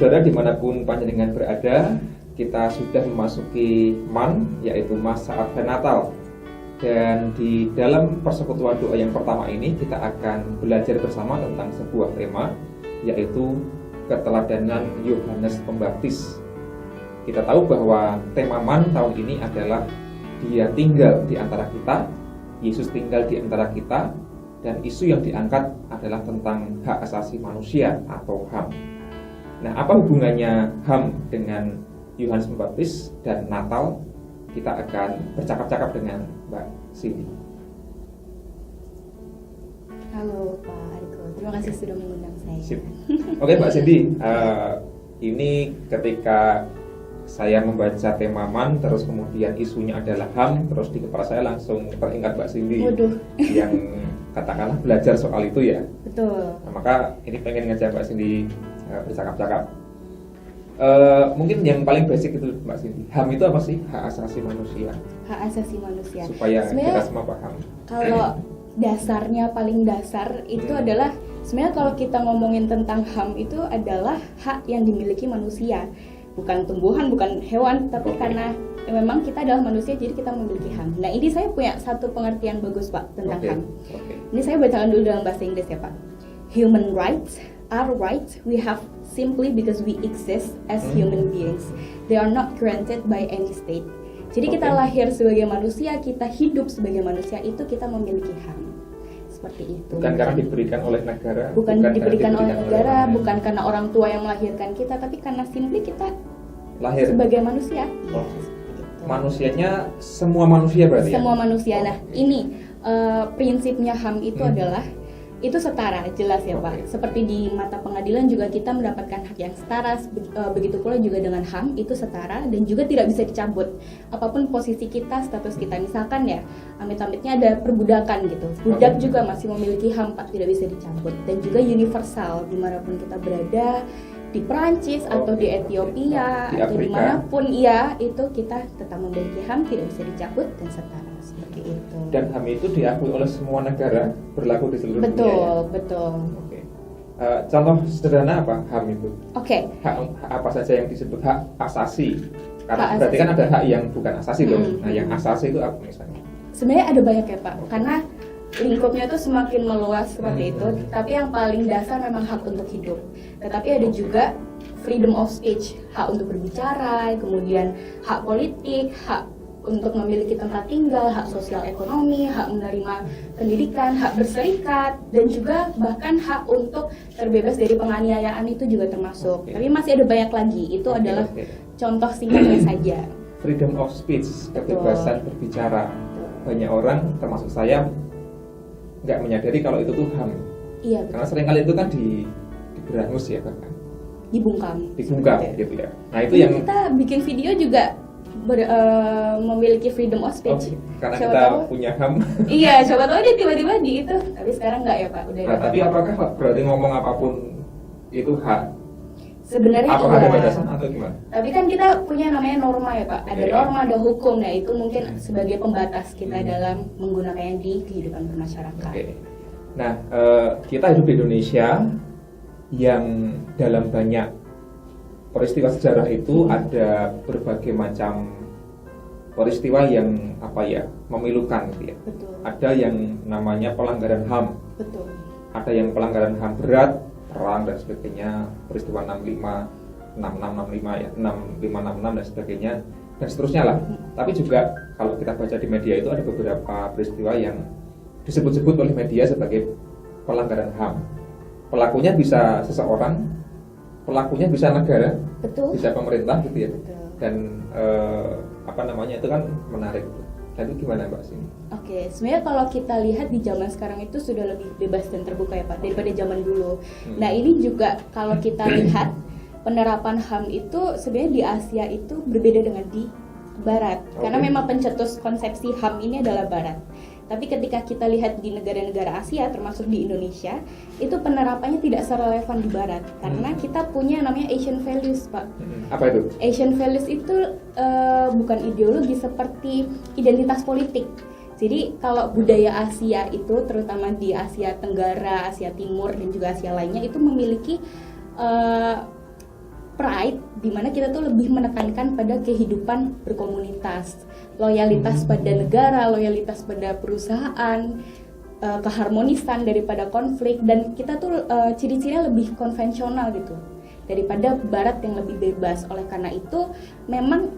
saudara dimanapun panjenengan berada, kita sudah memasuki MAN, yaitu masa Advent Natal. Dan di dalam persekutuan doa yang pertama ini kita akan belajar bersama tentang sebuah tema, yaitu keteladanan Yohanes Pembaptis. Kita tahu bahwa tema MAN tahun ini adalah Dia tinggal di antara kita, Yesus tinggal di antara kita, dan isu yang diangkat adalah tentang hak asasi manusia atau HAM. Nah, apa hubungannya HAM dengan Yohanes Pembaptis dan Natal? Kita akan bercakap-cakap dengan Mbak Cindy. Halo Pak Riko, terima kasih sudah mengundang saya. Oke Mbak Cindy, ini ketika saya membaca tema MAN, terus kemudian isunya adalah HAM, terus di kepala saya langsung teringat Mbak Cindy. Waduh. Yang katakanlah belajar soal itu ya. Betul. Nah, maka ini pengen ngajak Mbak Cindy bercakap-cakap. Mungkin yang paling basic itu Mbak Cindy, HAM itu apa sih? Hak asasi manusia. Hak asasi manusia. Supaya sebenarnya, kita semua paham. Kalau dasarnya paling dasar itu adalah sebenarnya kalau kita ngomongin tentang HAM itu adalah hak yang dimiliki manusia, bukan tumbuhan, bukan hewan, tapi karena memang kita adalah manusia jadi kita memiliki HAM. Nah, ini saya punya satu pengertian bagus Pak tentang HAM. Ini saya bacakan dulu dalam bahasa Inggris ya Pak. Human rights are rights we have simply because we exist as human beings. They are not granted by any state. Jadi kita lahir sebagai manusia, kita hidup sebagai manusia, itu kita memiliki HAM. Seperti itu. Bukan karena diberikan oleh negara. Bukan diberikan oleh negara, bukan karena orang tua yang melahirkan kita, tapi karena simply kita lahir sebagai manusia. Oh. Manusianya semua manusia berarti. Semua manusia. Nah, ini prinsipnya HAM itu adalah itu setara, jelas ya Pak. Seperti di mata pengadilan juga kita mendapatkan hak yang setara, begitu pula juga dengan HAM itu setara dan juga tidak bisa dicabut. Apapun posisi kita, status kita, misalkan ya, amit-amitnya ada perbudakan gitu. Budak juga masih memiliki HAM Pak, tidak bisa dicabut. Dan juga universal, dimanapun kita berada, di Perancis atau di Ethiopia atau dimanapun ya, itu kita tetap memiliki HAM, tidak bisa dicabut dan setara. Seperti itu. Dan HAM itu diakui oleh semua negara, berlaku di seluruh dunia. Betul. Oke. Contoh sederhana apa HAM itu? Oke. Hak apa saja yang disebut hak asasi? Karena berarti kan ada hak yang bukan asasi loh. Nah, yang asasi itu apa misalnya? Sebenarnya ada banyak ya Pak, karena lingkupnya tuh semakin meluas seperti itu. Tapi yang paling dasar memang hak untuk hidup. Tetapi ada juga freedom of speech, hak untuk berbicara, kemudian hak politik, hak untuk memiliki tempat tinggal, hak sosial ekonomi, hak menerima pendidikan, hak berserikat, dan juga bahkan hak untuk terbebas dari penganiayaan itu juga termasuk. Tapi masih ada banyak lagi, itu adalah contoh singkatnya saja. Freedom of speech, kebebasan berbicara. Banyak orang, termasuk saya, nggak menyadari kalau itu tuh HAM. Iya, betul. Karena seringkali itu kan diberangus ya bahkan. Dibungkam gitu ya. Nah itu yang kita bikin video juga memiliki freedom of speech. Karena siapa kita tahu, punya HAM. Iya, coba tahu dia tiba-tiba di itu. Tapi sekarang nggak ya Pak, udah. Nah, tapi apakah berarti ngomong apapun itu hak? Sebenarnya apakah ada batasan atau gimana? Tapi kan kita punya namanya norma ya Pak. Ada norma, ada hukum. Nah itu mungkin sebagai pembatas kita dalam menggunakannya di kehidupan bermasyarakat. Nah, kita hidup di Indonesia yang dalam banyak peristiwa sejarah itu ada berbagai macam peristiwa yang memilukan gitu ya. Betul. Ada yang namanya pelanggaran HAM. Betul. Ada yang pelanggaran HAM berat, perang dan sebagainya, peristiwa 6665 ya, 6566 dan sebagainya dan seterusnya lah. Tapi juga kalau kita baca di media itu ada beberapa peristiwa yang disebut-sebut oleh media sebagai pelanggaran HAM. Pelakunya bisa seseorang, pelakunya bisa negara, betul, bisa pemerintah gitu ya. Betul. Dan itu kan menarik. Nah, itu gimana Mbak Sini? Oke, sebenarnya kalau kita lihat di zaman sekarang itu sudah lebih bebas dan terbuka ya Pak daripada zaman dulu. Nah ini juga kalau kita lihat penerapan HAM itu sebenarnya di Asia itu berbeda dengan di Barat. Karena memang pencetus konsepsi HAM ini adalah Barat. Tapi ketika kita lihat di negara-negara Asia, termasuk di Indonesia, itu penerapannya tidak serelevan di Barat. Karena kita punya namanya Asian values, Pak. Apa itu? Asian values itu bukan ideologi seperti identitas politik. Jadi kalau budaya Asia itu, terutama di Asia Tenggara, Asia Timur, dan juga Asia lainnya, itu memiliki pride, di mana kita tuh lebih menekankan pada kehidupan berkomunitas, loyalitas pada negara, loyalitas pada perusahaan, keharmonisan daripada konflik, dan kita tuh ciri-cirinya lebih konvensional gitu daripada Barat yang lebih bebas. Oleh karena itu memang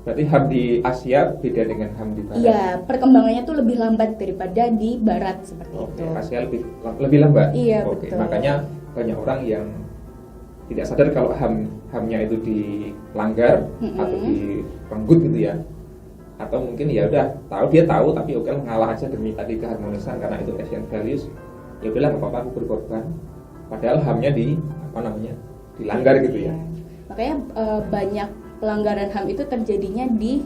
berarti HAM di Asia beda dengan HAM di Barat. iya, perkembangannya tuh lebih lambat daripada di Barat seperti Oke, itu. Asia lebih lambat. Iya, Oke, betul. makanya banyak orang yang tidak sadar kalau HAM-nya itu dilanggar atau direnggut gitu ya. Atau mungkin ya udah dia tahu tapi oke ngalah aja demi tadi keharmonisan karena itu Asian values. Ya udahlah nggak apa-apa, aku berkorban. Padahal HAM-nya dilanggar gitu ya. Makanya banyak pelanggaran HAM itu terjadinya di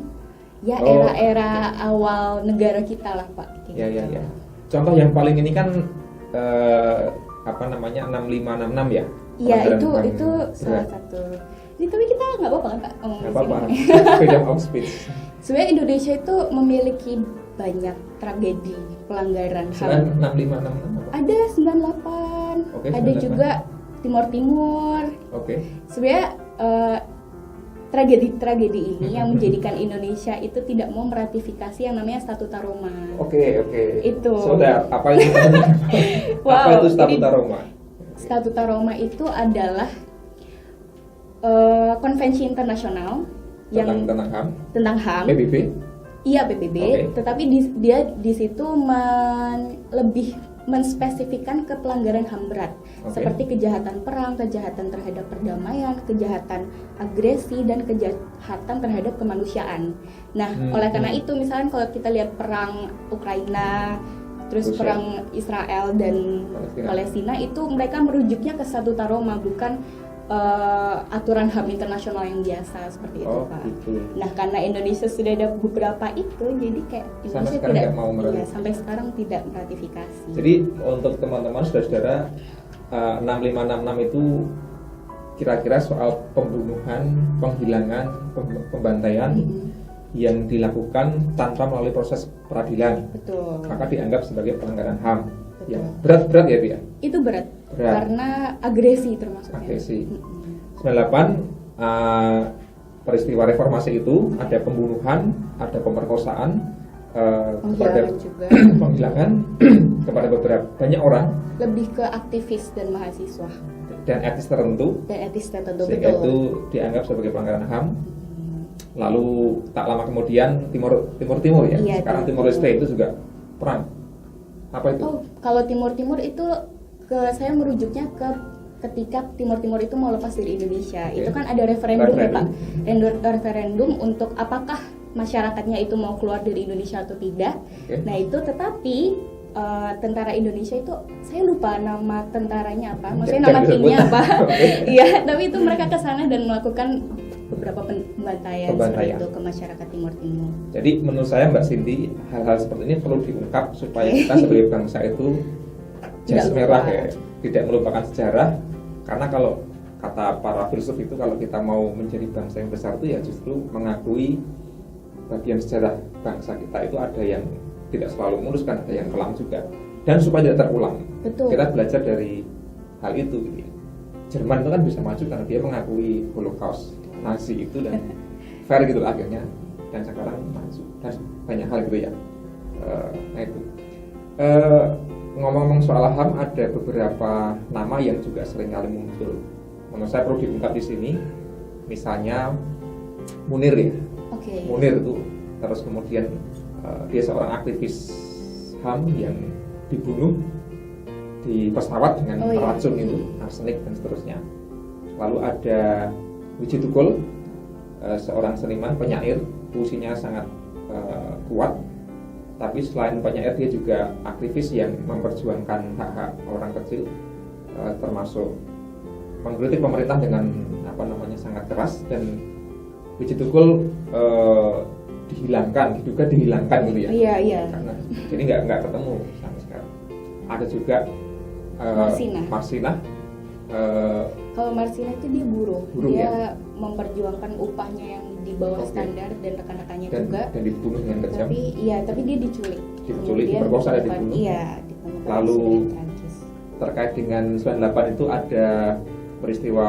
era-era awal negara kita lah, Pak. Ya. Contoh yang paling ini kan 6566 ya. Iya, Pelanggaran HAM itu salah berat. satu. Jadi, tapi kita nggak apa-apa kan, Pak? Nggak apa-apa. Freedom of speech. Sebenarnya Indonesia itu memiliki banyak tragedi pelanggaran HAM. 6566 apa? Ada 98, Oke, ada 98. juga Timur Timur. Oke. Sebenarnya tragedi-tragedi ini yang menjadikan Indonesia itu tidak mau meratifikasi yang namanya Statuta Roma. Oke. Itu. Saudara, apa itu? Apa itu Statuta Roma? Statuta Roma itu adalah konvensi internasional Tentang HAM? tentang HAM. PBB? Iya, PBB. Oke. Tetapi dia di situ lebih menspesifikkan ke pelanggaran HAM berat, Oke. seperti kejahatan perang, kejahatan terhadap perdamaian, kejahatan agresi, dan kejahatan terhadap kemanusiaan. Nah, oleh karena itu, misalnya kalau kita lihat perang Ukraina, terus Rusia. perang Israel dan Palestina, itu mereka merujuknya ke Statuta Roma, bukan aturan HAM internasional yang biasa seperti itu, Oh, Pak. gitu. Nah, karena Indonesia sudah ada beberapa itu, jadi kayak Sampai Indonesia sekarang tidak nggak mau meratifikasi. sampai sekarang tidak meratifikasi. Jadi untuk teman-teman saudara-saudara 6566 itu kira-kira soal pembunuhan, penghilangan, pembantaian yang dilakukan tanpa melalui proses peradilan, Betul. maka dianggap sebagai pelanggaran HAM. Betul. Ya, berat ya dia. Itu berat. Berat. Karena agresi termasuknya. Agresi. 98 peristiwa reformasi itu ada pembunuhan, ada pemerkosaan, kepada juga. penghilangan kepada banyak orang Lebih ke aktivis dan mahasiswa dan etis tertentu, dan etis tertentu, sehingga betul. itu dianggap sebagai pelanggaran HAM. Lalu tak lama kemudian Timur ya. Iya, Sekarang Timur Timor Leste itu juga perang. Apa itu? Oh, kalau Timur itu saya merujuknya ke ketika Timur itu mau lepas dari Indonesia. Oke. Itu kan ada referendum ya, Pak. Referendum. Referendum untuk apakah masyarakatnya itu mau keluar dari Indonesia atau tidak. Oke. Nah, itu tetapi tentara Indonesia itu saya lupa nama tentaranya apa. Maksudnya nama Jangan disebut. timnya apa. Oke. Iya, tapi itu mereka ke sana dan melakukan beberapa pembantaian seperti Pembantaian. itu ke masyarakat Timur. Jadi menurut saya Mbak Cindy, hal-hal seperti ini perlu diungkap supaya kita sebagai bangsa itu jas Tidak merah lupa. ya, tidak melupakan sejarah. Karena kalau kata para filsuf itu kalau kita mau menjadi bangsa yang besar itu ya justru mengakui bagian sejarah bangsa kita itu ada yang tidak selalu mulus, kan ada yang kelam juga, dan supaya tidak terulang. Betul. Kita belajar dari hal itu gitu ya. Jerman itu kan bisa maju karena dia mengakui Holocaust Nazi itu dan fair gitu akhirnya, dan sekarang maju dan banyak hal gitu ya. Nah itu ngomong-ngomong soal HAM, ada beberapa nama yang juga sering kali muncul. Menurut saya perlu diungkap di sini. Misalnya Munir ya. Oke. Munir itu terus kemudian dia seorang aktivis HAM yang dibunuh di pesawat dengan Oh, iya. racun itu, arsenik dan seterusnya. Lalu ada Wiji Tukul, seorang seniman penyair, puisinya sangat kuat. Tapi selain penyair, dia juga aktivis yang memperjuangkan hak-hak orang kecil, termasuk mengkritik pemerintah dengan sangat keras. Dan Wiji Tukul diduga dihilangkan gitu ya. Iya. Karena jadi nggak ketemu sampai sekarang. Ada juga Marsinah. Kalau Marsinah itu dia buruh ya? dia memperjuangkan upahnya yang di bawah Oke. standar dan rekan-rekannya dan juga. dibunuh dengan kejam. Tapi dia diculik. Diculik, Kemudian diperkosa dan ditemukan- dibunuh. Iya, ditemukan Lalu dengan tragis. Terkait dengan 98 itu ada peristiwa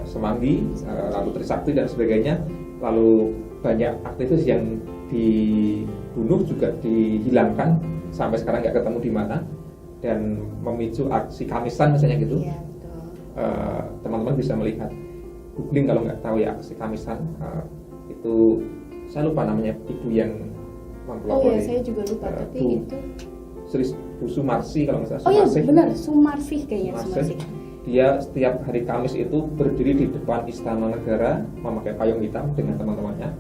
Semanggi, lalu Trisakti dan sebagainya, lalu banyak aktivis yang dibunuh juga dihilangkan sampai sekarang nggak ketemu di mana, dan memicu aksi Kamisan misalnya gitu. Iya, betul. Teman-teman bisa melihat, googling kalau nggak tahu ya aksi Kamisan. Itu saya lupa namanya, ibu yang mempelopori. Oh iya, saya juga lupa, tapi itu Bu Sumarsi kalau nggak salah. Oh iya Sumarsih. benar, Sumarsih kayaknya. Sumarsih. Dia setiap hari Kamis itu berdiri di depan Istana Negara memakai payung hitam dengan teman-temannya.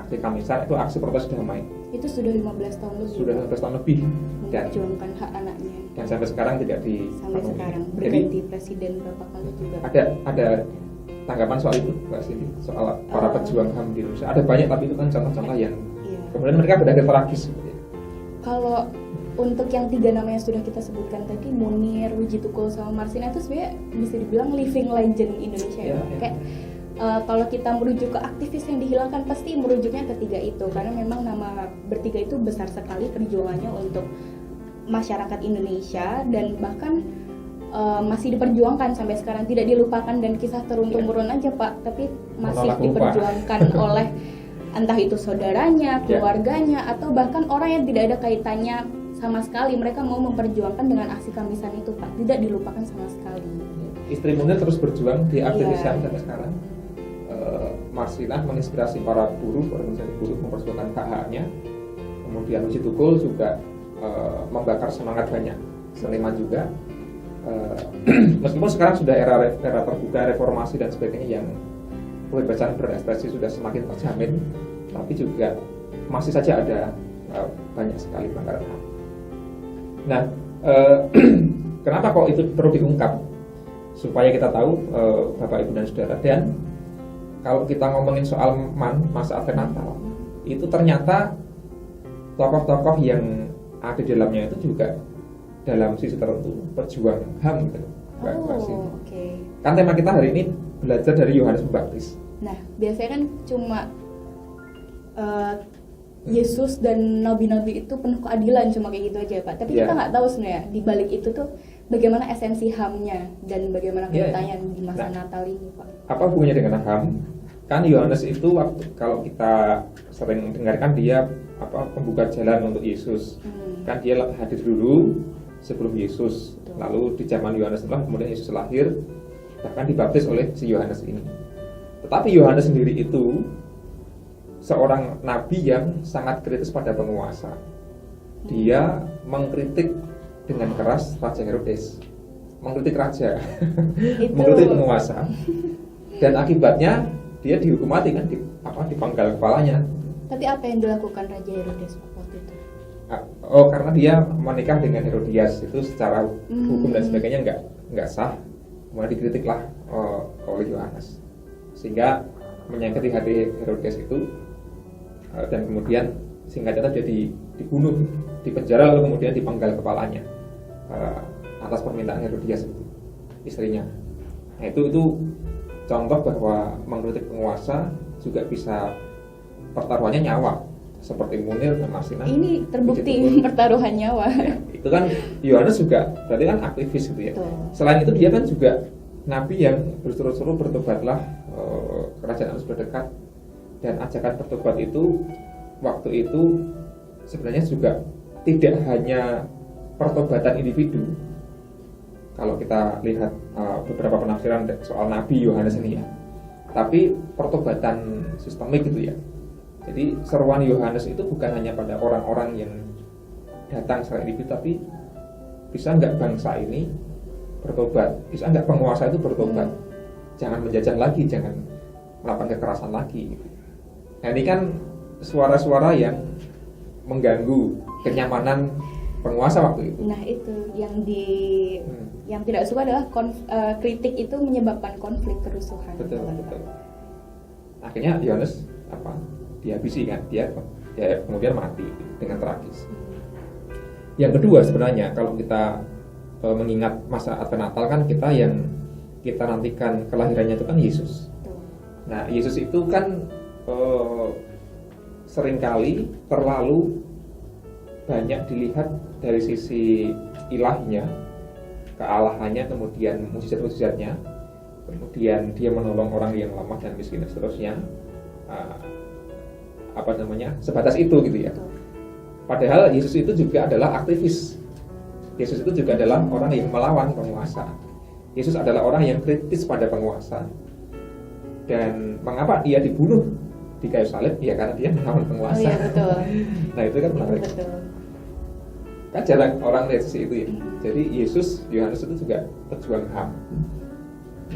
Aksi Kamisan itu aksi protes damai. Itu sudah 15 tahun lebih. Sudah 15 tahun lebih, dan memperjuangkan hak anaknya. dan sampai sekarang tidak Sampai sekarang Jadi berganti presiden berapa kali juga. ada tanggapan soal itu Mbak Cindy, soal para pejuang HAM di Indonesia. Ada banyak, tapi itu kan contoh-contoh yang Iya. kemudian mereka berakhir tragis. Kalau untuk yang 3 nama yang sudah kita sebutkan tadi, Munir, Wiji Tukul, sama Marsina, itu sebenarnya bisa dibilang living legend Indonesia ya. Iya. Kayak kalau kita merujuk ke aktivis yang dihilangkan, pasti merujuknya ke 3 itu, karena memang nama bertiga itu besar sekali perjuangannya untuk masyarakat Indonesia, dan bahkan masih diperjuangkan sampai sekarang, tidak dilupakan, dan kisah turun-temurun aja Pak, tapi masih Menolak lupa. diperjuangkan oleh entah itu saudaranya, keluarganya, atau bahkan orang yang tidak ada kaitannya sama sekali. Mereka mau memperjuangkan dengan aksi Kamisan itu Pak, tidak dilupakan sama sekali. Istri Munir terus berjuang di aktivis Iya. HAM sampai sekarang. Marsinah menginspirasi para buruh, organisasi buruh memperjuangkan hak-haknya. Kemudian Wiji Tukul juga membakar semangat banyak seniman juga. Meskipun sekarang sudah era terbuka, reformasi dan sebagainya, yang kebebasan berekspresi sudah semakin terjamin, tapi juga masih saja ada banyak sekali pelanggaran HAM. Nah, kenapa kok itu perlu diungkap? Supaya kita tahu, Bapak Ibu dan Saudara. Dan kalau kita ngomongin soal masa Advent Natal, itu ternyata tokoh-tokoh yang ada di dalamnya itu juga dalam sisi tertentu pejuang HAM gitu. Oke. Kan tema kita hari ini belajar dari Yohanes Pembaptis. Nah, biasanya kan cuma Yesus dan nabi-nabi itu penuh keadilan, cuma kayak gitu aja Pak. Tapi kita nggak tahu sebenarnya di balik itu tuh bagaimana esensi HAM-nya dan bagaimana kaitannya di masa Natal ini Pak. Apa hubungannya dengan HAM? Kan Yohanes itu waktu kalau kita sering dengarkan dia pembuka jalan untuk Yesus. Kan dia hadir dulu sebelum Yesus. Betul. Lalu di zaman Yohanes setelah kemudian Yesus lahir, bahkan dibaptis oleh si Yohanes ini. Tetapi Yohanes sendiri itu seorang nabi yang sangat kritis pada penguasa. Dia mengkritik dengan keras Raja Herodes, mengkritik raja, mengkritik penguasa, dan akibatnya dia dihukum mati kan, dipenggal kepalanya. Tapi apa yang dilakukan Raja Herodes waktu itu? Oh, karena dia menikah dengan Herodias, itu secara hukum dan sebagainya nggak sah. Kemudian dikritiklah oleh Yohanes, sehingga menyakiti hati Herodes itu, dan kemudian singkat kata dia dibunuh, dipenjara, lalu kemudian dipenggal kepalanya atas permintaan Herodias itu, istrinya. Nah, itu contoh bahwa mengkritik penguasa juga bisa pertaruhannya nyawa, seperti Munir dan Marsinah. Ini terbukti pertaruhan nyawa. Ya, itu kan Yohanes juga berarti kan aktivis gitu ya. Betul. Selain itu dia kan juga nabi yang berseru-seru bertobatlah, kerajaan Allah sudah dekat, dan ajakan bertobat itu waktu itu sebenarnya juga tidak hanya pertobatan individu. Kalau kita lihat beberapa penafsiran soal Nabi Yohanes ini ya, tapi pertobatan sistemik gitu ya. Jadi seruan Yohanes itu bukan hanya pada orang-orang yang datang secara individu, tapi bisa nggak bangsa ini bertobat, bisa nggak penguasa itu bertobat, jangan menjajah lagi, jangan melakukan kekerasan lagi gitu. Nah, ini kan suara-suara yang mengganggu kenyamanan penguasa waktu itu. Nah, itu yang tidak suka adalah kritik itu menyebabkan konflik, kerusuhan. Betul. Akhirnya Yohanes dihabisi kan, dia kemudian mati dengan tragis. Yang kedua sebenarnya kalau kita mengingat masa Advent Natal kan kita nantikan kelahirannya itu kan Yesus. Nah, Yesus itu kan seringkali terlalu banyak dilihat dari sisi ilahnya, kealahannya, kemudian mujizat-mujizatnya. kemudian dia menolong orang yang lemah dan miskin dan seterusnya. Sebatas itu gitu ya. Padahal Yesus itu juga adalah aktivis. Yesus itu juga adalah orang yang melawan penguasa. Yesus adalah orang yang kritis pada penguasa. Dan mengapa dia dibunuh di kayu salib? Ya karena dia melawan penguasa. Oh iya, betul. Nah itu kan menarik. Betul. Kan jarang orang lihat sisi itu ya. Jadi Yohanes itu juga pejuang HAM.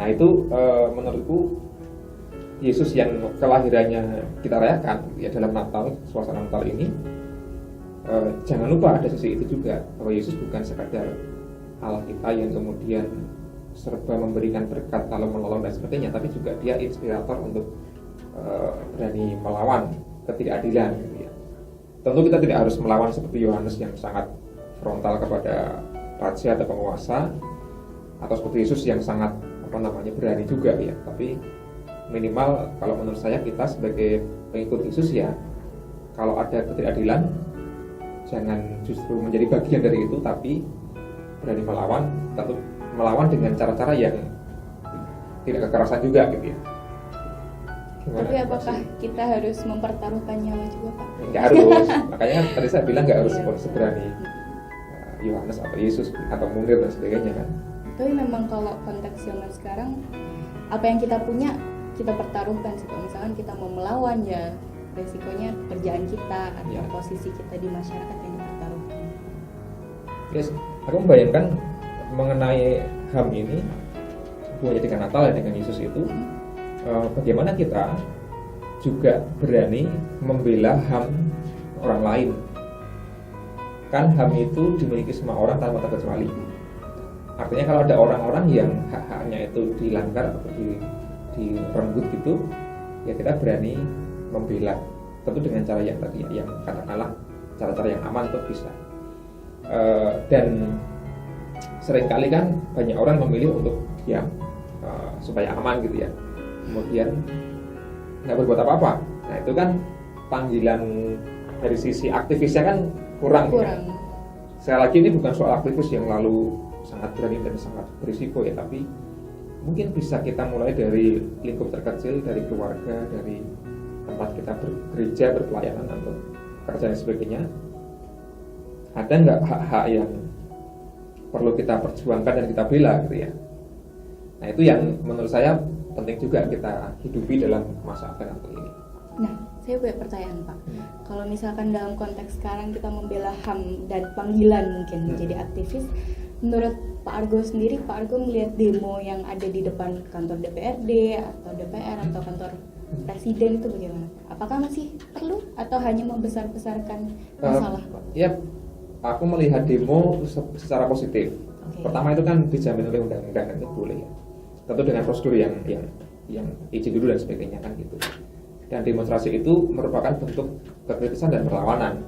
Nah itu menurutku Yesus yang kelahirannya kita rayakan ya dalam Natal, suasana Natal ini, jangan lupa ada sisi itu juga, bahwa Yesus bukan sekadar Allah kita yang kemudian serba memberikan berkat lalu menolong dan sebagainya, tapi juga dia inspirator untuk berani melawan ketidakadilan gitu ya. Tentu kita tidak harus melawan seperti Yohanes yang sangat frontal kepada raja atau penguasa, atau seperti Yesus yang sangat berani juga ya. Tapi minimal kalau menurut saya kita sebagai pengikut Yesus ya, kalau ada ketidakadilan jangan justru menjadi bagian dari itu, tapi berani melawan, tentu melawan dengan cara-cara yang tidak kekerasan juga gitu ya. Gimana? Tapi apakah kita harus mempertaruhkan nyawa juga, Pak? Nggak harus. Makanya kan tadi saya bilang nggak harus seberani Yohanes atau Yesus atau Munir dan sebagainya kan. Tapi memang kalau konteks zaman sekarang, apa yang kita punya kita pertaruhkan sih. Kalau misalkan kita mau melawan ya resikonya pekerjaan kita atau posisi kita di masyarakat yang dipertaruhkan. Yes, aku membayangkan mengenai HAM ini hubungannya dengan Natal ya, dengan Yesus itu, bagaimana kita juga berani membela HAM orang lain. Kan HAM itu dimiliki semua orang tanpa terkecuali. Artinya kalau ada orang-orang yang hak-haknya itu dilanggar atau direnggut gitu, ya kita berani membela, tentu dengan cara yang tadi yang katakanlah cara-cara yang aman tuh bisa. Dan seringkali kan banyak orang memilih untuk diam supaya aman gitu ya, kemudian nggak berbuat apa-apa. Nah itu kan panggilan dari sisi aktivisnya kan kurang. Ya. Sekali lagi ini bukan soal aktivis yang lalu sangat berani dan sangat berisiko ya, tapi mungkin bisa kita mulai dari lingkup terkecil, dari keluarga, dari tempat kita bergereja, berpelayanan atau kerja dan sebagainya. Ada nggak hak-hak yang perlu kita perjuangkan dan kita bela gitu ya. Nah itu yang menurut saya penting juga kita hidupi dalam masa Advent ini. Nah, saya punya pertanyaan Pak. Kalau misalkan dalam konteks sekarang kita membela HAM dan panggilan mungkin menjadi aktivis, menurut Pak Argo sendiri, Pak Argo melihat demo yang ada di depan kantor DPRD atau DPR atau kantor Presiden itu bagaimana? Apakah masih perlu atau hanya membesar-besarkan masalah Pak? Ya, aku melihat demo secara positif. Pertama itu kan dijamin oleh undang-undang dan itu boleh ya. Tentu dengan prosedur yang izin dulu dan sebagainya kan gitu. Dan demonstrasi itu merupakan bentuk kekritisan dan perlawanan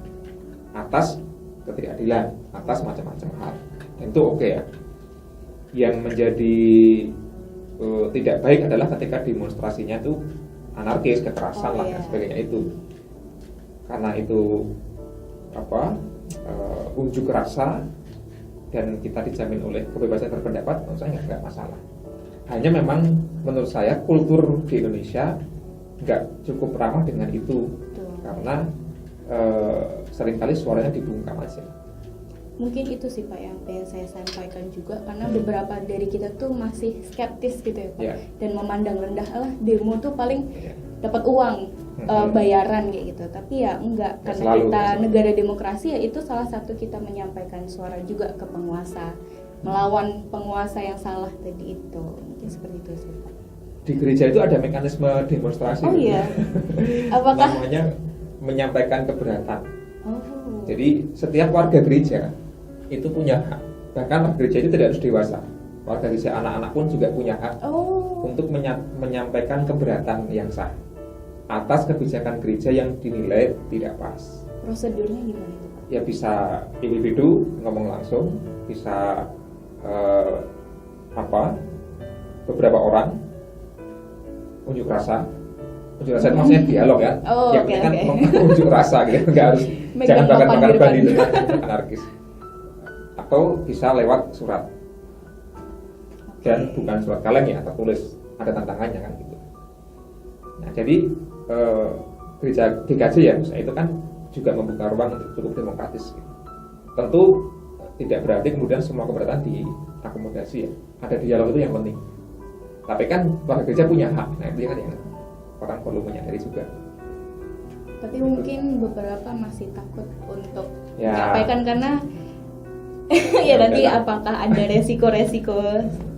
atas ketidakadilan, atas macam-macam hal. Dan itu oke ya. Yang menjadi tidak baik adalah ketika demonstrasinya itu anarkis, kekerasan dan sebagainya itu. Karena itu unjuk rasa dan kita dijamin oleh kebebasan berpendapat, menurut saya nggak masalah. Hanya memang menurut saya kultur di Indonesia nggak cukup ramah dengan itu. Karena seringkali suaranya dibungkam aja. Mungkin itu sih Pak yang pengen saya sampaikan juga, karena beberapa dari kita tuh masih skeptis gitu ya Pak, dan memandang rendah lah demo tuh paling dapat uang bayaran kayak gitu. Tapi ya enggak, karena kita negara demokrasi ya itu salah satu kita menyampaikan suara juga ke penguasa, melawan penguasa yang salah tadi itu. Mungkin seperti itu sih Pak. Di gereja itu ada mekanisme demonstrasi. Oh iya. Apakah namanya menyampaikan keberatan. Jadi setiap warga gereja itu punya hak. Bahkan gereja itu tidak harus dewasa. Warga gereja anak-anak pun juga punya hak untuk menyampaikan keberatan yang sah atas kebijakan gereja yang dinilai tidak pas. Prosedurnya gimana itu Pak? Ya bisa individu ngomong langsung, bisa beberapa orang unjuk rasa itu maksudnya dialog ya. Yang penting kan unjuk rasa gitu, nggak harus jangan bakar-bakar ban itu anarkis. Atau bisa lewat surat dan bukan surat kaleng ya, tertulis ada tantangannya kan gitu. Nah jadi gereja GKJ ya misalnya itu kan juga membuka ruang untuk cukup demokratis gitu. Tentu tidak berarti kemudian semua keberatan diakomodasi ya, ada dialog itu yang penting. Tapi kan warga gereja punya hak, nah itu kan yang orang perlu menyadari juga. Tapi mungkin beberapa masih takut untuk Ya. menyampaikan karena ya nanti apakah ada resiko-resiko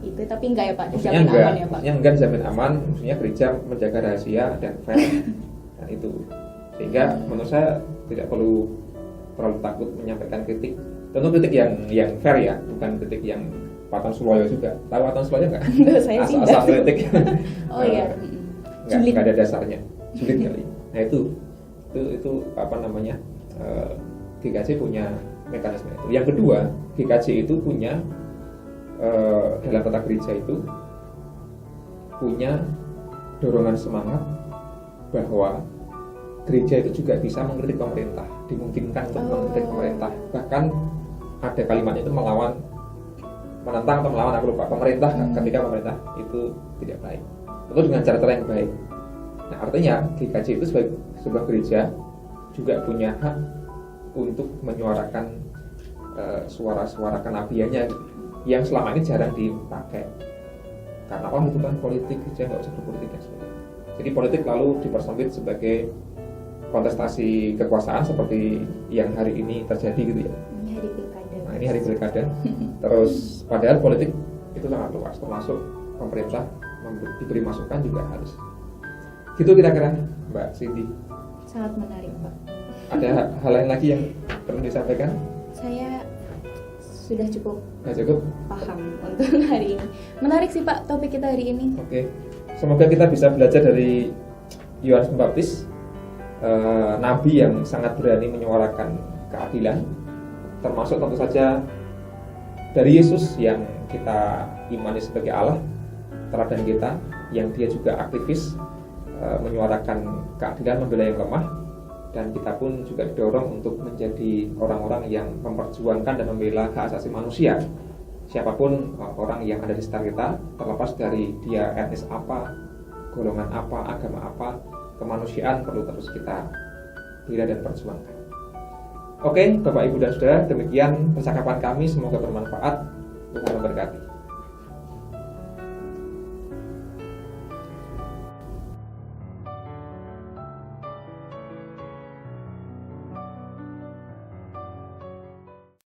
itu, tapi enggak ya Pak, dijamin aman ya Pak. Maksudnya enggak dijamin aman, maksudnya gereja menjaga rahasia dan fair dan itu. Sehingga menurut saya tidak perlu terlalu takut menyampaikan kritik. Tentu kritik yang fair ya, bukan kritik yang Waton Suloyo juga. Tahu Waton Suloyo enggak? Enggak, saya sih Asal enggak. kritik. Oh iya. Enggak ada dasarnya. Sulit kali. Nah itu apa namanya? GKJ punya mekanisme itu. Yang kedua, GKJ itu punya dalam tata gereja itu punya dorongan semangat bahwa gereja itu juga bisa mengkritik pemerintah, dimungkinkan untuk mengkritik pemerintah. Bahkan ada kalimatnya itu menentang atau melawan, aku lupa, pemerintah ketika pemerintah itu tidak baik. Itu dengan cara-cara yang baik. Nah artinya GKJ itu sebagai sebuah gereja juga punya hak untuk menyuarakan suara-suara kenabiannya yang selama ini jarang dipakai karena itu kan politik, gereja nggak usah berpolitik dan sebagainya. Jadi politik lalu dipersempit sebagai kontestasi kekuasaan seperti yang hari ini terjadi gitu ya. Ini hari pilkada. Nah ini hari pilkada. Terus padahal politik itu sangat luas, termasuk pemerintah diberi masukan juga harus. Gitu kira-kira Mbak Cindy. Sangat menarik Pak. Ada hal lain lagi yang perlu disampaikan? Saya sudah cukup paham untuk hari ini. Menarik sih Pak topik kita hari ini. Oke. Semoga kita bisa belajar dari Yohanes Pembaptis, nabi yang sangat berani menyuarakan keadilan, termasuk tentu saja dari Yesus yang kita imani sebagai Allah teladan kita, yang dia juga aktivis menyuarakan keadilan, membela yang lemah. Dan kita pun juga didorong untuk menjadi orang-orang yang memperjuangkan dan membela hak asasi manusia. Siapapun orang yang ada di sekitar kita, terlepas dari dia etnis apa, golongan apa, agama apa, kemanusiaan perlu terus kita bela dan perjuangkan. Oke, Bapak Ibu dan Saudara, demikian percakapan kami, semoga bermanfaat. Tuhan memberkati.